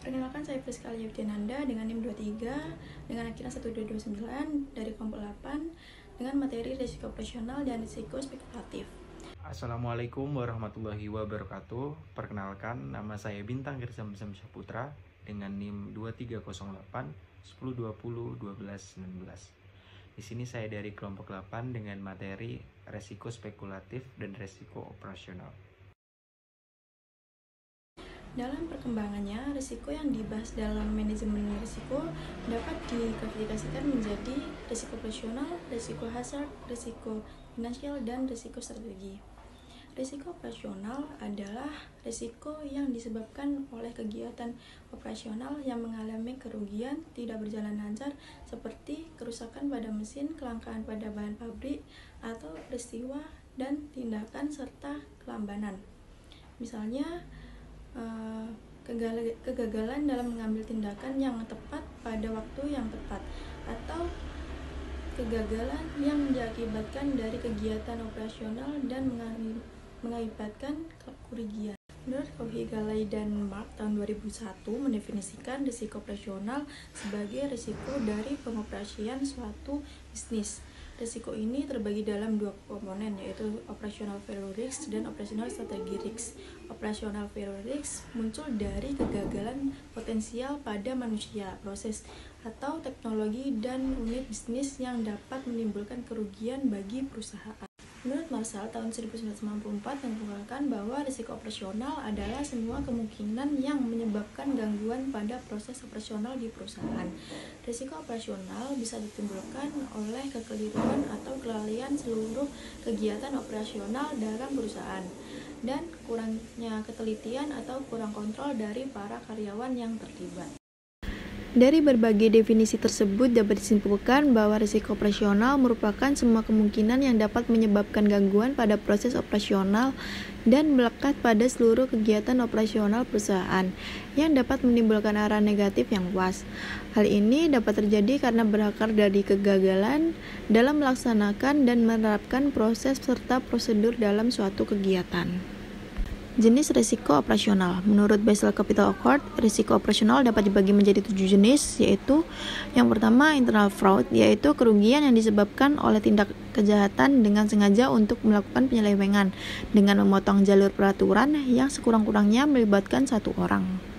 Perkenalkan, saya Priska Yudinanda dengan NIM 23 dengan akhiran 1229 dari kelompok 8 dengan materi risiko operasional dan risiko spekulatif. Assalamualaikum warahmatullahi wabarakatuh. Perkenalkan, nama saya Bintang Girsam Syahputra dengan NIM 2308 1020 1219. Di sini saya dari kelompok 8 dengan materi resiko spekulatif dan resiko operasional. Dalam perkembangannya, risiko yang dibahas dalam manajemen risiko dapat diklasifikasikan menjadi risiko operasional, risiko hazard, risiko finansial, dan risiko strategi. Risiko operasional adalah risiko yang disebabkan oleh kegiatan operasional yang mengalami kerugian, tidak berjalan lancar, seperti kerusakan pada mesin, kelangkaan pada bahan pabrik, atau peristiwa dan tindakan serta kelambanan. Misalnya, kegagalan dalam mengambil tindakan yang tepat pada waktu yang tepat, atau kegagalan yang diakibatkan dari kegiatan operasional dan mengakibatkan kerugian. Menurut Kauhigalai dan Mark tahun 2001 mendefinisikan risiko operasional sebagai risiko dari pengoperasian suatu bisnis. Risiko ini terbagi dalam dua komponen, yaitu operational value risk dan operational strategy risk. Operational value risk muncul dari kegagalan potensial pada manusia, proses, atau teknologi dan unit bisnis yang dapat menimbulkan kerugian bagi perusahaan. Menurut Marshall tahun 1994 mengungkapkan bahwa risiko operasional adalah semua kemungkinan yang menyebabkan gangguan pada proses operasional di perusahaan. Risiko operasional bisa ditimbulkan oleh kekeliruan atau kelalaian seluruh kegiatan operasional dalam perusahaan dan kurangnya ketelitian atau kurang kontrol dari para karyawan yang terlibat. Dari berbagai definisi tersebut dapat disimpulkan bahwa risiko operasional merupakan semua kemungkinan yang dapat menyebabkan gangguan pada proses operasional dan melekat pada seluruh kegiatan operasional perusahaan yang dapat menimbulkan arah negatif yang luas. Hal ini dapat terjadi karena berakar dari kegagalan dalam melaksanakan dan menerapkan proses serta prosedur dalam suatu kegiatan. Jenis risiko operasional. Menurut Basel Capital Accord, risiko operasional dapat dibagi menjadi 7 jenis, yaitu yang pertama internal fraud, yaitu kerugian yang disebabkan oleh tindak kejahatan dengan sengaja untuk melakukan penyelewengan dengan memotong jalur peraturan yang sekurang-kurangnya melibatkan satu orang.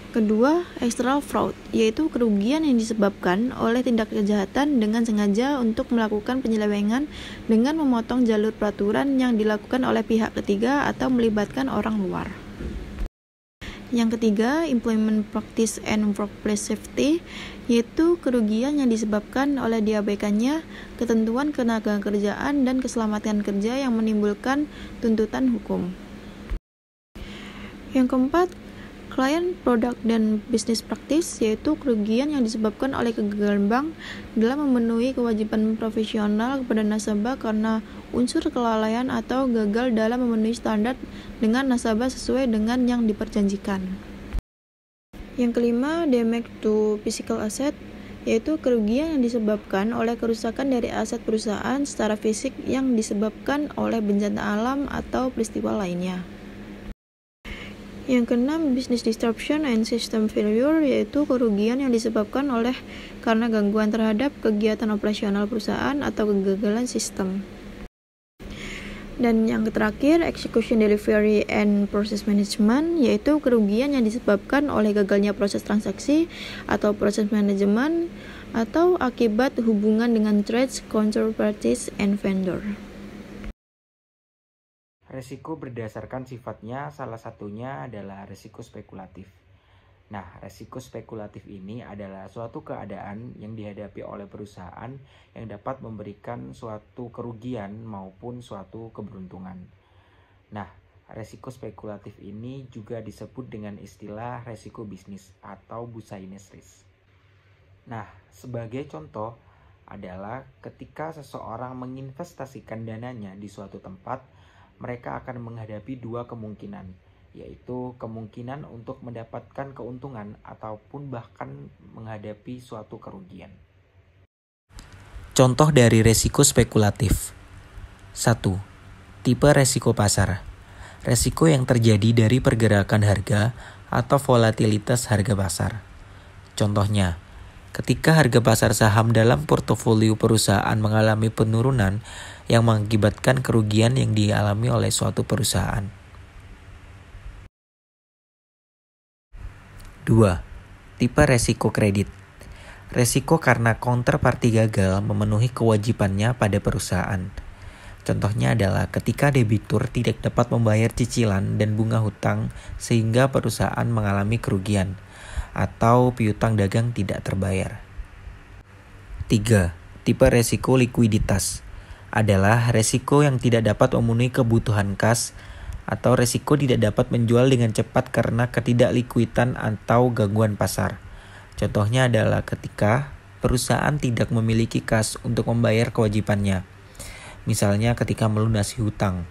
Kedua, external fraud, yaitu kerugian yang disebabkan oleh tindak kejahatan dengan sengaja untuk melakukan penyelewengan dengan memotong jalur peraturan yang dilakukan oleh pihak ketiga atau melibatkan orang luar. Yang ketiga, employment practice and workplace safety, yaitu kerugian yang disebabkan oleh diabaikannya ketentuan ketenagakerjaan dan keselamatan kerja yang menimbulkan tuntutan hukum. Yang keempat, client, product, dan business practice, yaitu kerugian yang disebabkan oleh kegagalan bank dalam memenuhi kewajiban profesional kepada nasabah karena unsur kelalaian atau gagal dalam memenuhi standar dengan nasabah sesuai dengan yang diperjanjikan. Yang kelima, damage to physical asset, yaitu kerugian yang disebabkan oleh kerusakan dari aset perusahaan secara fisik yang disebabkan oleh bencana alam atau peristiwa lainnya. Yang keenam, business disruption and system failure, yaitu kerugian yang disebabkan karena gangguan terhadap kegiatan operasional perusahaan atau kegagalan sistem. Dan yang terakhir, execution delivery and process management, yaitu kerugian yang disebabkan oleh gagalnya proses transaksi atau proses manajemen atau akibat hubungan dengan trades, counterparties, and vendor. Resiko berdasarkan sifatnya, salah satunya adalah resiko spekulatif. Nah, resiko spekulatif ini adalah suatu keadaan yang dihadapi oleh perusahaan yang dapat memberikan suatu kerugian maupun suatu keberuntungan. Nah, resiko spekulatif ini juga disebut dengan istilah resiko bisnis atau business risk. Nah, sebagai contoh adalah ketika seseorang menginvestasikan dananya di suatu tempat, mereka akan menghadapi dua kemungkinan, yaitu kemungkinan untuk mendapatkan keuntungan ataupun bahkan menghadapi suatu kerugian. Contoh dari resiko spekulatif. 1. Tipe resiko pasar. Resiko yang terjadi dari pergerakan harga atau volatilitas harga pasar. Contohnya, ketika harga pasar saham dalam portofolio perusahaan mengalami penurunan yang mengakibatkan kerugian yang dialami oleh suatu perusahaan. 2. Tipe resiko kredit. Resiko karena counterparty gagal memenuhi kewajibannya pada perusahaan. Contohnya adalah ketika debitur tidak dapat membayar cicilan dan bunga hutang sehingga perusahaan mengalami kerugian atau piutang dagang tidak terbayar. 3. Tipe resiko likuiditas adalah resiko yang tidak dapat memenuhi kebutuhan kas atau resiko tidak dapat menjual dengan cepat karena ketidaklikuiditan atau gangguan pasar. Contohnya adalah ketika perusahaan tidak memiliki kas untuk membayar kewajibannya. Misalnya ketika melunasi hutang,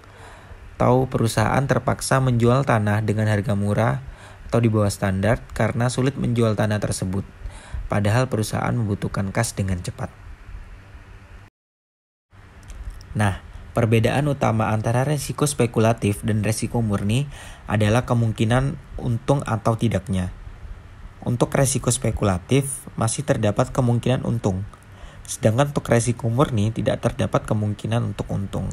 atau perusahaan terpaksa menjual tanah dengan harga murah atau di bawah standar karena sulit menjual tanah tersebut, padahal perusahaan membutuhkan kas dengan cepat. Nah, perbedaan utama antara resiko spekulatif dan resiko murni adalah kemungkinan untung atau tidaknya. Untuk resiko spekulatif, masih terdapat kemungkinan untung. Sedangkan untuk resiko murni tidak terdapat kemungkinan untuk untung.